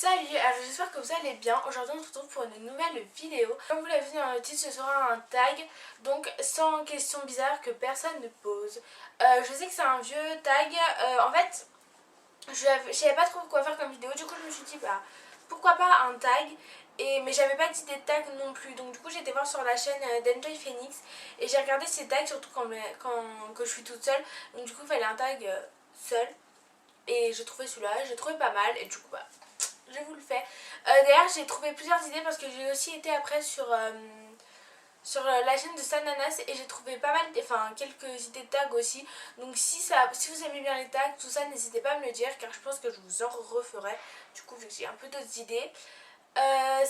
Salut, alors j'espère que vous allez bien. Aujourd'hui on se retrouve pour une nouvelle vidéo. Comme vous l'avez vu dans le titre, ce sera un tag, donc sans questions bizarres que personne ne pose. Je sais que c'est un vieux tag, en fait je savais pas trop quoi faire comme vidéo, du coup je me suis dit bah pourquoi pas un tag. Mais j'avais pas d'idée de tag non plus, donc du coup j'ai été voir sur la chaîne d'Enjoy Phoenix et j'ai regardé ces tags surtout quand je suis toute seule, donc du coup il fallait un tag seul. Et j'ai trouvé celui-là, j'ai trouvé pas mal et du coup bah je vous le fais. D'ailleurs j'ai trouvé plusieurs idées parce que j'ai aussi été après sur la chaîne de Sananas et j'ai trouvé pas mal, enfin quelques idées de tags aussi. Donc si vous aimez bien les tags, tout ça, n'hésitez pas à me le dire car je pense que je vous en referai. Du coup vu que j'ai un peu d'autres idées. Ah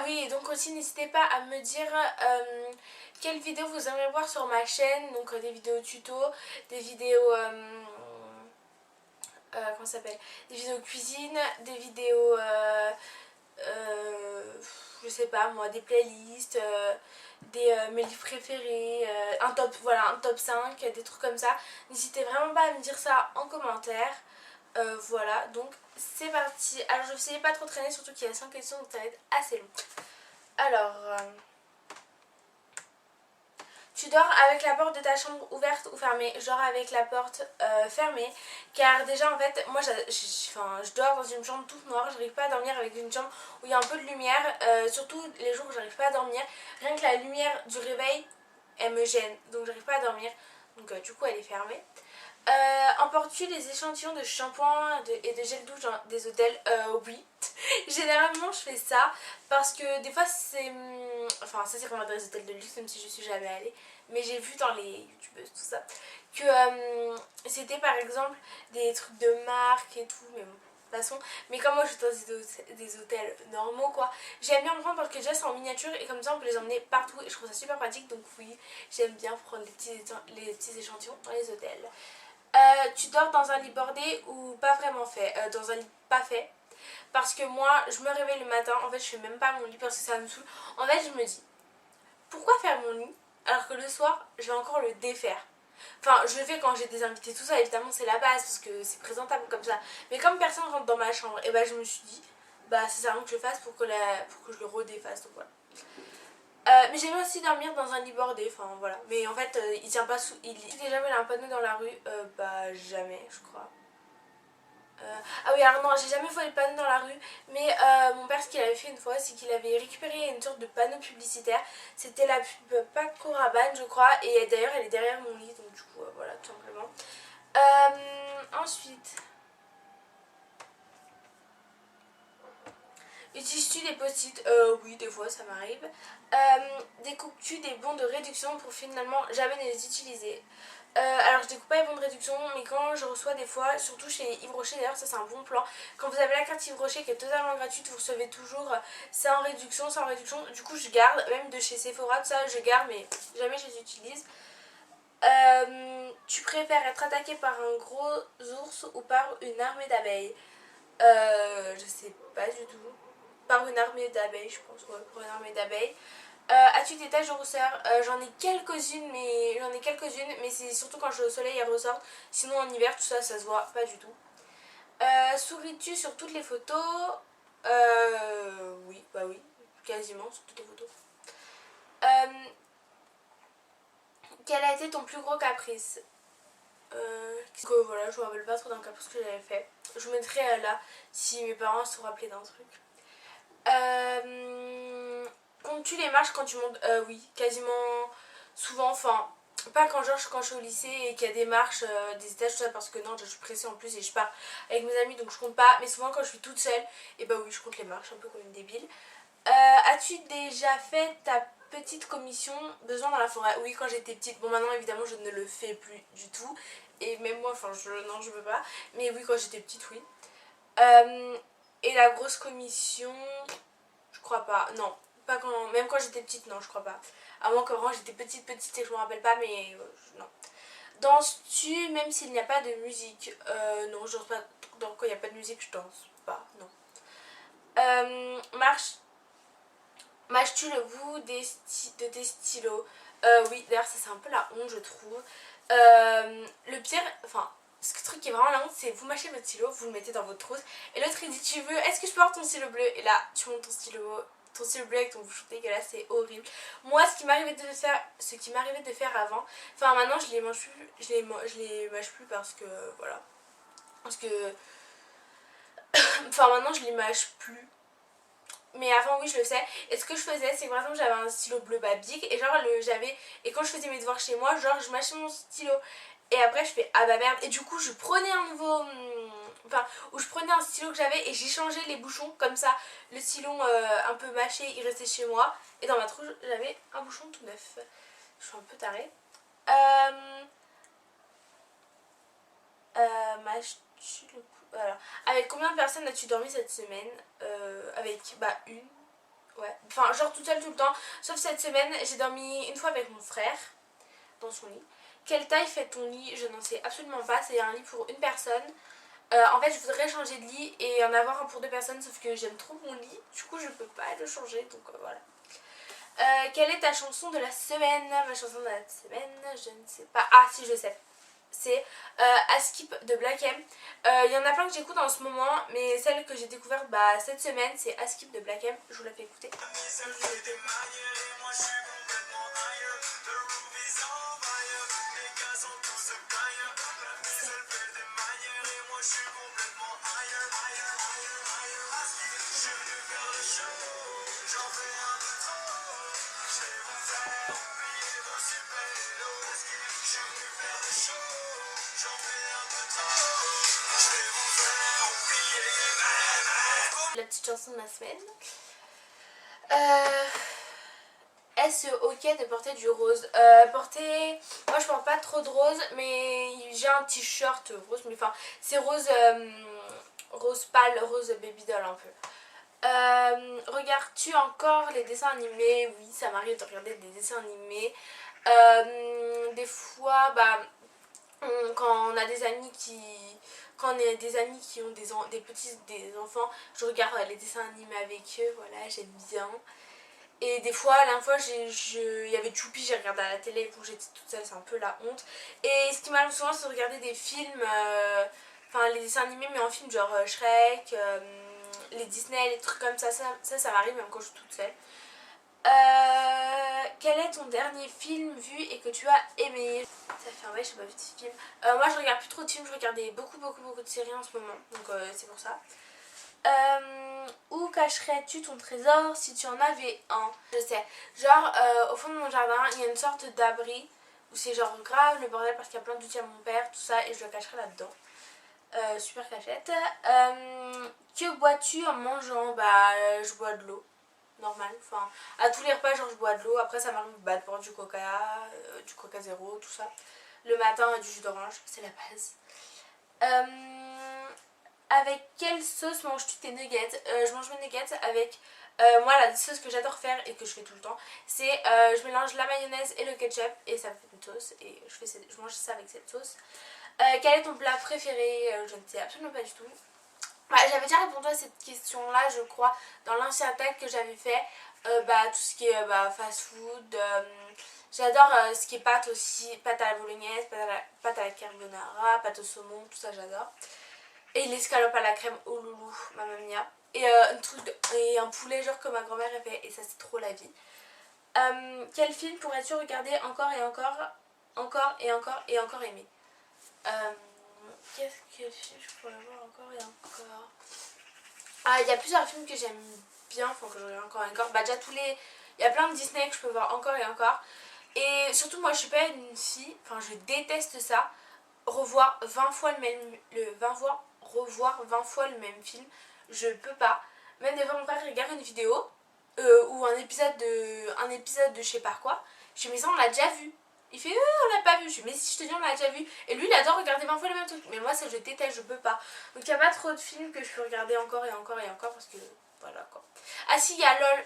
oui, et donc aussi n'hésitez pas à me dire quelles vidéos vous aimeriez voir sur ma chaîne. Donc des vidéos tuto, des vidéos... comment ça s'appelle, des vidéos cuisine, des vidéos je sais pas moi, des playlists, mes livres préférés, un top, voilà, un top 5, des trucs comme ça. N'hésitez vraiment pas à me dire ça en commentaire. Voilà, donc c'est parti. Alors je ne sais pas trop traîner, surtout qu'il y a 5 questions, donc ça va être assez long. Alors tu dors avec la porte de ta chambre ouverte ou fermée? Genre avec la porte fermée. Car déjà en fait, moi je dors dans une chambre toute noire. J'arrive pas à dormir avec une chambre où il y a un peu de lumière. Surtout les jours où j'arrive pas à dormir. Rien que la lumière du réveil, elle me gêne. Donc j'arrive pas à dormir. Donc du coup elle est fermée. Emportes-tu les échantillons de shampoing et de gel douche dans des hôtels? Oui. Généralement je fais ça parce que des fois c'est... Enfin ça c'est vraiment dans les hôtels de luxe, même si je suis jamais allée. Mais j'ai vu dans les youtubeuses tout ça que c'était par exemple des trucs de marque et tout. Mais bon, de toute façon. Mais comme moi je suis dans des hôtels normaux quoi, j'aime bien me prendre parce que déjà c'est en miniature et comme ça on peut les emmener partout et je trouve ça super pratique. Donc oui, j'aime bien prendre les petits échantillons dans les hôtels. Tu dors dans un lit bordé ou pas vraiment fait? Dans un lit pas fait. Parce que moi, je me réveille le matin, en fait, je fais même pas mon lit parce que ça me saoule. En fait, je me dis, pourquoi faire mon lit alors que le soir, je vais encore le défaire? Enfin, je le fais quand j'ai des invités, tout ça, évidemment, c'est la base parce que c'est présentable comme ça. Mais comme personne rentre dans ma chambre, et bah, je me suis dit, bah, c'est ça que je fasse pour que je le redéfasse. Donc voilà. Mais j'aime aussi dormir dans un lit bordé, enfin voilà. Mais en fait, il tient pas sous. Tu t'es jamais un panneau dans la rue? Bah, jamais, je crois. Ah oui, alors non, j'ai jamais volé le panneau dans la rue, mais mon père, ce qu'il avait fait une fois, c'est qu'il avait récupéré une sorte de panneau publicitaire. C'était la pub Paco Rabanne, je crois, et d'ailleurs, elle est derrière mon lit, donc du coup, voilà, tout simplement. Ensuite, utilises-tu des post-it? Oui, des fois, ça m'arrive. Découpes-tu des bons de réduction pour finalement jamais les utiliser? Alors je découpe pas les bons de réduction, mais quand je reçois des fois, surtout chez Yves Rocher, d'ailleurs ça c'est un bon plan, quand vous avez la carte Yves Rocher qui est totalement gratuite, vous recevez toujours c'est en réduction, c'est en réduction, du coup je garde, même de chez Sephora, tout ça je garde, mais jamais je les utilise. Tu préfères être attaqué par un gros ours ou par une armée d'abeilles? Je sais pas du tout. Par une armée d'abeilles, je pense, ouais, pour une armée d'abeilles. As-tu des taches de rousseur? J'en ai quelques-unes, mais c'est surtout quand je suis au soleil elles ressortent. Sinon en hiver tout ça, ça se voit pas du tout. Souris-tu sur toutes les photos? Oui, bah oui, quasiment sur toutes les photos. Quel a été ton plus gros caprice? Voilà, je me rappelle pas trop d'un caprice que j'avais fait. Je vous mettrai là si mes parents se rappelaient d'un truc. Comptes-tu les marches quand tu montes? Oui, quasiment souvent, enfin, pas quand je suis au lycée et qu'il y a des marches, des étages, tout ça, parce que non, je suis pressée en plus et je pars avec mes amis donc je compte pas, mais souvent quand je suis toute seule, et bah oui, je compte les marches, un peu comme une débile. As-tu déjà fait ta petite commission besoin dans la forêt? Oui, quand j'étais petite, bon maintenant évidemment je ne le fais plus du tout, et même moi, enfin, non, je veux pas, mais oui, quand j'étais petite, oui. Et la grosse commission, je crois pas, non. Pas quand, même quand j'étais petite, non, je crois pas. À moins que vraiment j'étais petite et je me rappelle pas, mais non. Danses-tu même s'il n'y a pas de musique? Non, je danse pas. Donc quand il n'y a pas de musique, je danse pas, non. Mâches-tu le bout de tes stylos? Oui, d'ailleurs ça c'est un peu la honte je trouve. Le pire, enfin ce truc qui est vraiment la honte, c'est vous mâchez votre stylo, vous le mettez dans votre trousse et l'autre il dit tu veux, est-ce que je porte ton stylo bleu, et là tu montes ton stylo bleu avec ton bouchon dégueulasse, c'est horrible. Moi ce qui m'arrivait de faire avant, enfin maintenant je les mange plus, je les mâche plus parce que voilà, parce que enfin maintenant je les mâche plus. Mais avant oui je le faisais. Et ce que je faisais c'est que par exemple j'avais un stylo bleu Babic et genre et quand je faisais mes devoirs chez moi, genre je mâchais mon stylo. Et après je fais ah bah merde. Et du coup je prenais un nouveau. Enfin, où je prenais un stylo que j'avais et j'ai changé les bouchons comme ça. Le stylo un peu mâché il restait chez moi. Et dans ma trousse j'avais un bouchon tout neuf. Je suis un peu tarée. Mâches-tu le coup. Alors, avec combien de personnes as-tu dormi cette semaine? Avec bah une. Ouais. Enfin genre toute seule tout le temps. Sauf cette semaine j'ai dormi une fois avec mon frère dans son lit. Quelle taille fait ton lit? Je n'en sais absolument pas. C'est un lit pour une personne. En fait je voudrais changer de lit et en avoir un pour deux personnes, sauf que j'aime trop mon lit. Du coup je peux pas le changer, donc voilà. Quelle est ta chanson de la semaine? Ma chanson de la semaine, je ne sais pas. Ah si, je sais. C'est Askip de Black M. Il y en a plein que j'écoute en ce moment, mais celle que j'ai découverte cette semaine c'est Askip de Black M. Je vous la fais écouter. La petite chanson de ma semaine. Est-ce ok de porter du rose? Moi je porte pas trop de rose, mais j'ai un t-shirt rose, mais enfin c'est rose, rose pâle, rose baby doll un peu. Regardes-tu encore les dessins animés? Oui, ça m'arrive de regarder des dessins animés. Des fois, quand on a des amis qui... Quand on a des amis qui ont des enfants, je regarde les dessins animés avec eux, voilà, j'aime bien. Et des fois, la dernière fois, il y avait Choupi, j'ai regardé à la télé, quand j'étais toute seule, c'est un peu la honte. Et ce qui m'arrive souvent, c'est de regarder des films, enfin les dessins animés, mais en film, genre Shrek, les Disney, les trucs comme ça, ça m'arrive même quand je suis toute seule. Quel est ton dernier film vu et que tu as aimé? Ça fait un bail, je n'ai pas vu de film. Moi, je regarde plus trop de films, je regardais beaucoup de séries en ce moment, donc c'est pour ça. Où cacherais-tu ton trésor si tu en avais un? Je sais, genre au fond de mon jardin il y a une sorte d'abri où c'est genre grave le bordel parce qu'il y a plein d'outils à mon père, tout ça, et je le cacherai là-dedans. Super cachette. Que bois-tu en mangeant? Je bois de l'eau, normal, enfin à tous les repas genre je bois de l'eau. Après ça m'arrive de boire du coca zéro, tout ça. Le matin du jus d'orange, c'est la base. Avec quelle sauce manges-tu tes nuggets? Je mange mes nuggets avec... moi la sauce que j'adore faire et que je fais tout le temps, c'est je mélange la mayonnaise et le ketchup et ça me fait une sauce et je mange ça avec cette sauce. Quel est ton plat préféré? Je ne sais absolument pas du tout. J'avais déjà répondu à cette question là je crois dans l'ancien tag que j'avais fait. Tout ce qui est fast food, j'adore ce qui est pâte aussi, pâte à la bolognaise, pâte à la carbonara, pâte au saumon, tout ça j'adore. Et l'escalope à la crème, oh loulou, mamma mia. Et, et un poulet genre comme ma grand-mère a fait, et ça c'est trop la vie. Quel film pourrais-tu regarder encore et encore aimer? Quel film je pourrais voir encore et encore? Ah, il y a plusieurs films que j'aime bien, enfin que je regarde encore et encore. Déjà il y a plein de Disney que je peux voir encore et encore. Et surtout moi je suis pas une fille, enfin je déteste ça, revoir 20 fois revoir 20 fois le même film, je peux pas. Même des fois mon père regarde une vidéo ou un épisode de je sais pas quoi, je dis mais ça on l'a déjà vu. Il fait on l'a pas vu. Je dis mais si je te dis on l'a déjà vu. Et lui il adore regarder 20 fois le même truc, mais moi ça je déteste, je peux pas. Donc il y a pas trop de films que je peux regarder encore et encore et encore parce que voilà quoi. Ah si, il y a LOL.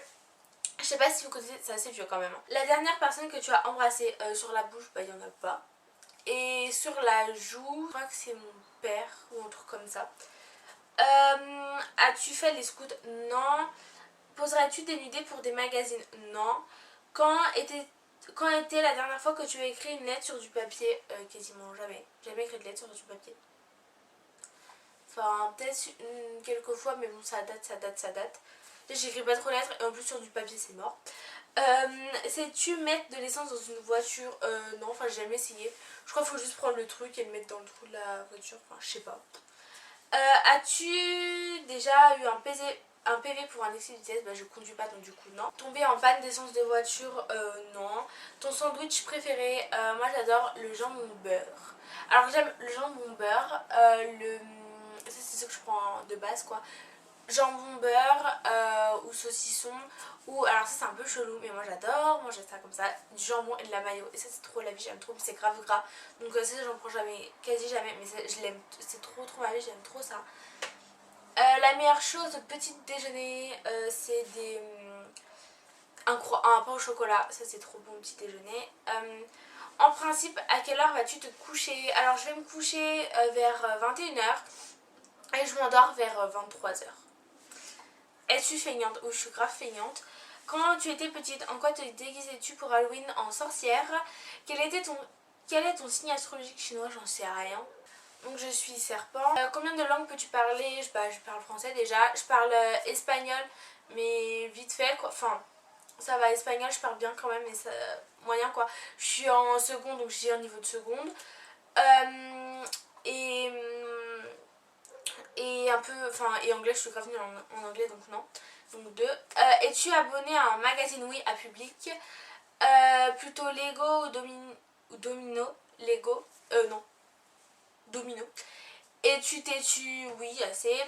Je sais pas si vous connaissez, c'est assez vieux quand même. La dernière personne que tu as embrassée sur la bouche, il y en a pas. Et sur la joue, je crois que c'est mon père ou un truc comme ça. As-tu fait les scouts? Non. Poserais-tu des idées pour des magazines? Non. Quand était la dernière fois que tu as écrit une lettre sur du papier? Quasiment jamais. Jamais écrit de lettre sur du papier. Enfin, peut-être quelques fois, mais bon, ça date, ça date, ça date. J'écris pas trop lettres et en plus sur du papier c'est mort. Sais-tu mettre de l'essence dans une voiture? Non, enfin j'ai jamais essayé. Je crois qu'il faut juste prendre le truc et le mettre dans le trou de la voiture. Enfin, je sais pas. As-tu déjà eu un PV pour un excès de vitesse? Bah je conduis pas donc du coup non. Tomber en panne d'essence de voiture? Non. Ton sandwich préféré? Moi j'adore le jambon beurre. Alors j'aime le jambon beurre, ça c'est ce que je prends de base quoi. Jambon beurre ou saucisson ou alors ça c'est un peu chelou mais moi j'adore manger ça comme ça, du jambon et de la mayo et ça c'est trop la vie, j'aime trop mais c'est grave gras donc ça j'en prends jamais, quasi jamais mais je l'aime, c'est trop ma vie, j'aime trop ça. La meilleure chose au petit déjeuner c'est un pain au chocolat, ça c'est trop bon au petit déjeuner. En principe à quelle heure vas-tu te coucher? Alors je vais me coucher vers 21h et je m'endors vers 23h. Es-tu feignante? Oui, je suis grave feignante. Quand tu étais petite, en quoi te déguisais-tu pour Halloween? En sorcière? Quel est ton signe astrologique chinois? J'en sais rien. Donc je suis serpent. Combien de langues peux-tu parler? Je parle français déjà. Je parle espagnol, mais vite fait quoi. Enfin, ça va, espagnol, je parle bien quand même, mais ça, moyen quoi. Je suis en seconde, donc je dis un niveau de seconde. Et et un peu, enfin, et anglais, je suis grave nulle en anglais donc non. Donc 2. Es-tu abonné à un magazine? Oui, à Public. Plutôt Lego ou Domino? Lego. Non, Domino. Es-tu têtu? Oui, assez.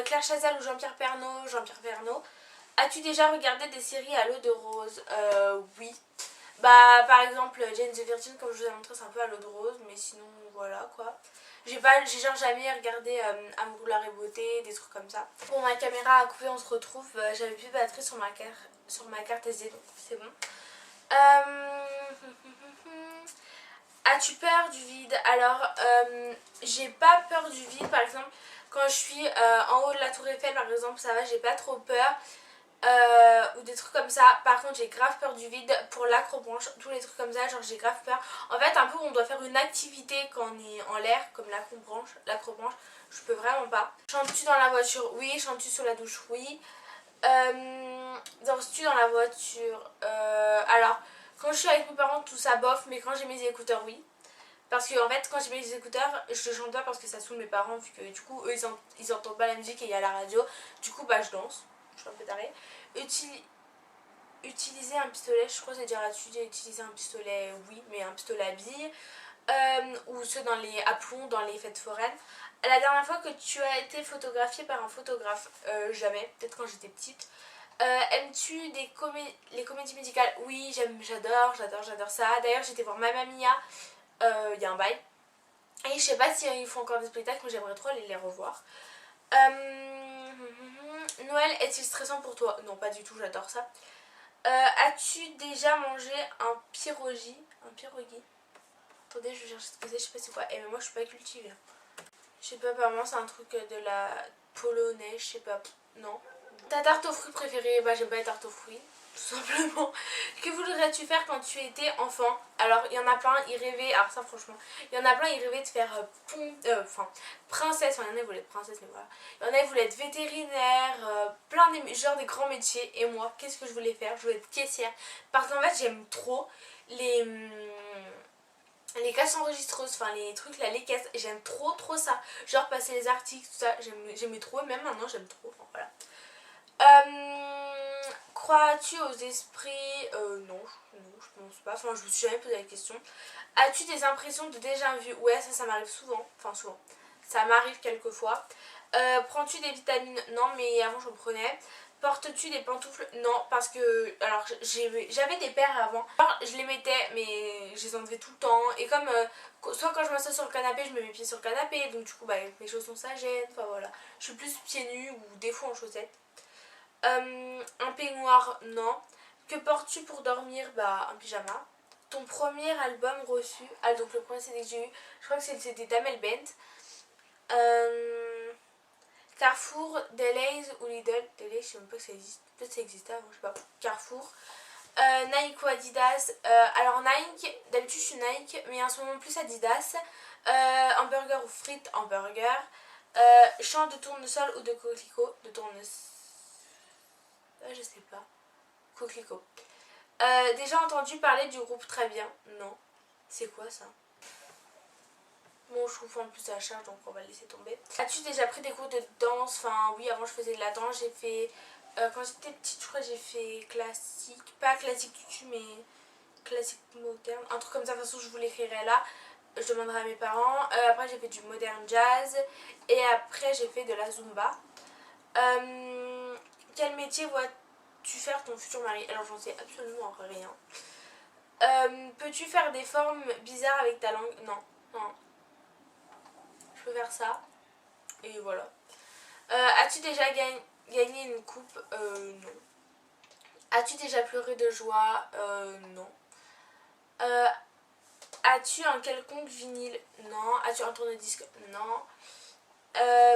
Claire Chazal ou Jean-Pierre Pernaut? Jean-Pierre Pernaut. As-tu déjà regardé des séries à l'eau de rose? Oui. Bah par exemple Jane the Virgin comme je vous ai montré c'est un peu à l'eau de rose mais sinon voilà quoi. J'ai genre jamais regardé Amour, gloire et beauté, des trucs comme ça. Bon ma caméra a coupé, on se retrouve, j'avais plus de batterie sur ma carte SD donc c'est bon. As-tu peur du vide? Alors j'ai pas peur du vide par exemple quand je suis en haut de la tour Eiffel par exemple ça va, j'ai pas trop peur. Ou des trucs comme ça. Par contre j'ai grave peur du vide pour l'acrobranche, tous les trucs comme ça, genre j'ai grave peur. En fait un peu on doit faire une activité quand on est en l'air comme l'acrobranche, je peux vraiment pas. Chantes-tu dans la voiture? Oui. Chantes-tu sous la douche? Oui. Danses-tu dans la voiture? Alors quand je suis avec mes parents tout ça bof, mais quand j'ai mes écouteurs oui. Parce que en fait quand j'ai mes écouteurs je chante pas parce que ça saoule mes parents vu que du coup eux ils entendent pas la musique et il y a la radio. Du coup bah je danse. Je suis un peu tarée. Utiliser un pistolet, je crois que c'est déjà gratuit. Utiliser un pistolet, oui, mais un pistolet à billes. Ou ceux à plomb dans les fêtes foraines. La dernière fois que tu as été photographiée par un photographe? Jamais, peut-être quand j'étais petite. Aimes-tu les comédies musicales? Oui, j'adore ça. D'ailleurs, j'étais voir Mamma Mia il y a un bail. Et je sais pas si ils font encore des spectacles, mais j'aimerais trop aller les revoir. Noël est-il stressant pour toi? Non, pas du tout, j'adore ça. As-tu déjà mangé un pierogi? Un pierogi? Attendez, je cherche ce que c'est, je sais pas c'est quoi. Eh mais moi je suis pas cultivée. Je sais pas, apparemment c'est un truc de la polonais, je sais pas. Non. Ta tarte aux fruits préférée? Bah j'aime pas les tartes aux fruits. Tout simplement. Que voudrais-tu faire quand tu étais enfant? Alors il y en a plein, ils rêvaient, alors ça franchement, il y en a plein, ils rêvaient de faire princesse, enfin il y en a voulaient être princesse mais voilà. Il y en a voulaient être vétérinaire, plein genre des grands métiers. Et moi, qu'est-ce que je voulais faire? Je voulais être caissière. Parce qu'en fait j'aime trop les caisses enregistreuses, enfin les trucs là, les caisses, j'aime trop ça. Genre passer les articles, tout ça, j'aimais trop, et même maintenant j'aime trop, enfin voilà. Crois-tu aux esprits? Non, je pense pas. Enfin, je me suis jamais posé la question. As-tu des impressions de déjà vu? Ouais, ça m'arrive souvent. Enfin, souvent. Ça m'arrive quelquefois. Prends-tu des vitamines? Non, mais avant j'en prenais. Portes-tu des pantoufles? Non, parce que. Alors, j'avais des paires avant. Alors, je les mettais, mais je les enlevais tout le temps. Et comme. Soit quand je m'assois sur le canapé, je mets mes pieds sur le canapé. Donc, du coup, bah, mes chaussons ça gêne. Enfin, voilà. Je suis plus pieds nus ou des fois en chaussettes. Un peignoir, non. Que portes-tu pour dormir? Bah un pyjama. Ton premier album reçu? Ah donc le premier CD que j'ai eu, je crois que c'est le CD d'Amel Bent. Carrefour, Delays ou Lidl? Delays, je sais même pas que ça existe. Peut-être ça existait avant, je sais pas. Carrefour. Nike ou Adidas? Alors Nike, d'habitude je suis Nike, mais en ce moment plus Adidas. Hamburger ou frites? Hamburger. Chant de tournesol ou de coquelicot? De tournesol. Je sais pas. Coquelicot. Déjà entendu parler du groupe Très Bien? Non. C'est quoi ça? Bon, je trouve en plus à charge, donc on va le laisser tomber. As-tu déjà pris des cours de danse? Enfin, oui, avant je faisais de la danse. J'ai fait. Quand j'étais petite, je crois que j'ai fait classique. Pas classique tutu, mais classique moderne. Un truc comme ça, de toute façon, je vous l'écrirai là. Je demanderai à mes parents. Après, j'ai fait du modern jazz. Et après, j'ai fait de la zumba. Quel métier vois-tu faire ton futur mari? Alors, j'en sais absolument rien. Peux-tu faire des formes bizarres avec ta langue? Non, non. Je peux faire ça. Et voilà. As-tu déjà gagné une coupe? Non. As-tu déjà pleuré de joie? Non. As-tu un quelconque vinyle? Non. As-tu un tourne-disque? Non.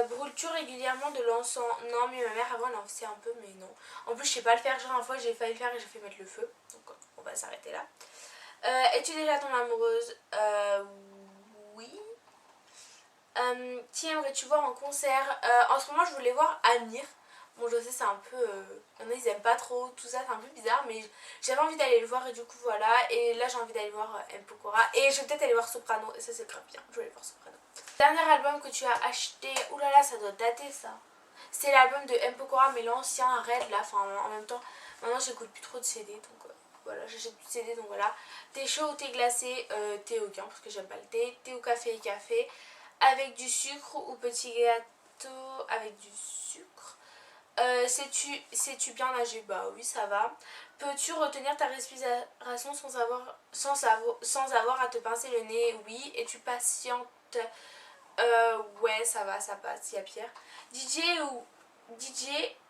Brûles-tu régulièrement de l'encens? Non, mais ma mère avant elle en faisait un peu, mais non. En plus, je sais pas le faire. Genre, une fois, j'ai failli le faire et j'ai fait mettre le feu. Donc, on va s'arrêter là. Es-tu déjà tombée amoureuse? Oui. Qui aimerais-tu voir en concert? En ce moment, je voulais voir Amir. Bon, je sais, c'est un peu. Il y en a, ils aiment pas trop tout ça, c'est un peu bizarre, mais j'avais envie d'aller le voir et du coup, voilà. Et là, j'ai envie d'aller voir M. Pokora. Et je vais peut-être aller voir Soprano, et ça, c'est grave bien. Je vais aller voir Soprano. Dernier album que tu as acheté? Ouh là là, ça doit dater ça. C'est l'album de M. Pokora, mais l'ancien Red là. Enfin, en même temps, maintenant, j'écoute plus trop de CD, donc voilà, j'achète plus de CD, donc voilà. Thé chaud ou thé glacé? Thé aucun, parce que j'aime pas le thé. Thé ou café et café? Avec du sucre ou petit gâteau avec du sucre? Sais-tu bien nager? Bah oui, ça va. Peux-tu retenir ta respiration sans avoir à te pincer le nez? Oui. Es-tu patiente? Ouais, ça va, ça passe. Il y a pire. DJ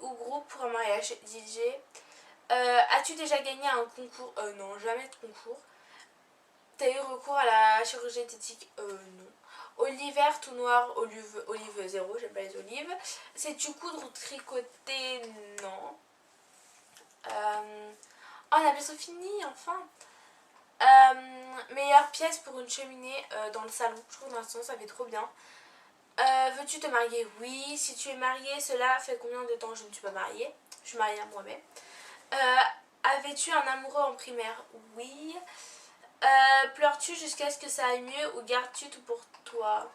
ou groupe pour un mariage? DJ. As-tu déjà gagné un concours? Non, jamais de concours. T'as eu recours à la chirurgie esthétique? Non. Olive verte ou noire? Olive 0, j'aime pas les olives. Sais-tu coudre ou tricoter? Non. Oh, on a bientôt fini, enfin. Meilleure pièce pour une cheminée dans le salon. Je trouve dans le salon ça fait trop bien. Veux-tu te marier? Oui. Si tu es mariée, cela fait combien de temps? Je ne suis pas mariée. Je suis mariée à moi-même. Avais-tu un amoureux en primaire? Oui. Pleures-tu jusqu'à ce que ça aille mieux ou gardes-tu tout pour toi?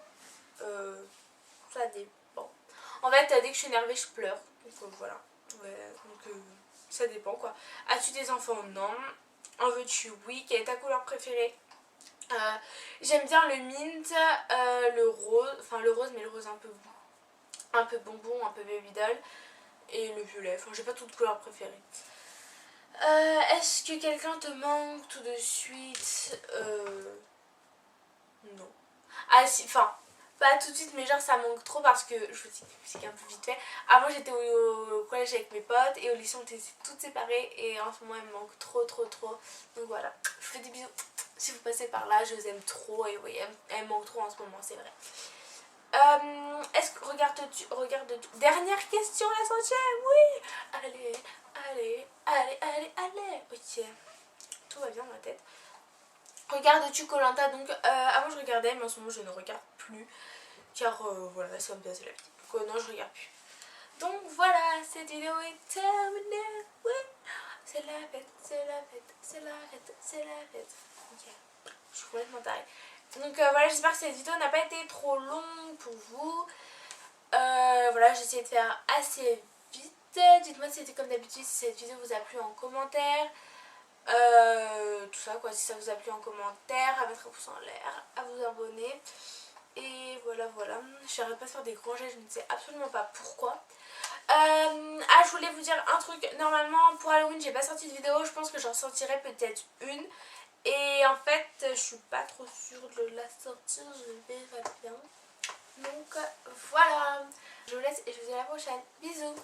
Ça dépend. En fait, dès que je suis énervée, je pleure. Donc voilà. Ouais, donc ça dépend quoi. As-tu des enfants? Non. En veux-tu? Oui. Quelle est ta couleur préférée? J'aime bien le mint, le rose, enfin le rose, mais le rose un peu bonbon, un peu baby doll, et le violet. Enfin, j'ai pas toute couleur préférée. Est-ce que quelqu'un te manque tout de suite? Non. Ah si, enfin, pas tout de suite, mais genre ça manque trop parce que, je vous explique un peu vite fait. Avant j'étais au collège avec mes potes et au lycée on était toutes séparées et en ce moment elle me manque trop. Donc voilà, je vous fais des bisous. Si vous passez par là, je vous aime trop et oui, elle me manque trop en ce moment, c'est vrai. Est-ce que regardes-tu dernière question, la centième? Oui. Allez. Ok, tout va bien dans ma tête. Regardes-tu koh? Donc avant je regardais, mais en ce moment je ne regarde plus car voilà, ça me passe la vie. Donc non, je regarde plus. Donc voilà, cette vidéo est terminée. Oui, c'est la fête. Ok, je suis complètement tarée. Donc voilà, j'espère que cette vidéo n'a pas été trop longue pour vous. Voilà, j'ai essayé de faire assez vite. Dites-moi si c'était comme d'habitude, si cette vidéo vous a plu en commentaire. Tout ça quoi, si ça vous a plu en commentaire, à mettre un pouce en l'air, à vous abonner. Et voilà. Je n'arrive pas à faire des gros jets, je ne sais absolument pas pourquoi. Je voulais vous dire un truc. Normalement pour Halloween j'ai pas sorti de vidéo, je pense que j'en sortirai peut-être une. Et en fait je suis pas trop sûre de la sortir, je verrai bien. Donc voilà, je vous laisse et je vous dis à la prochaine. Bisous.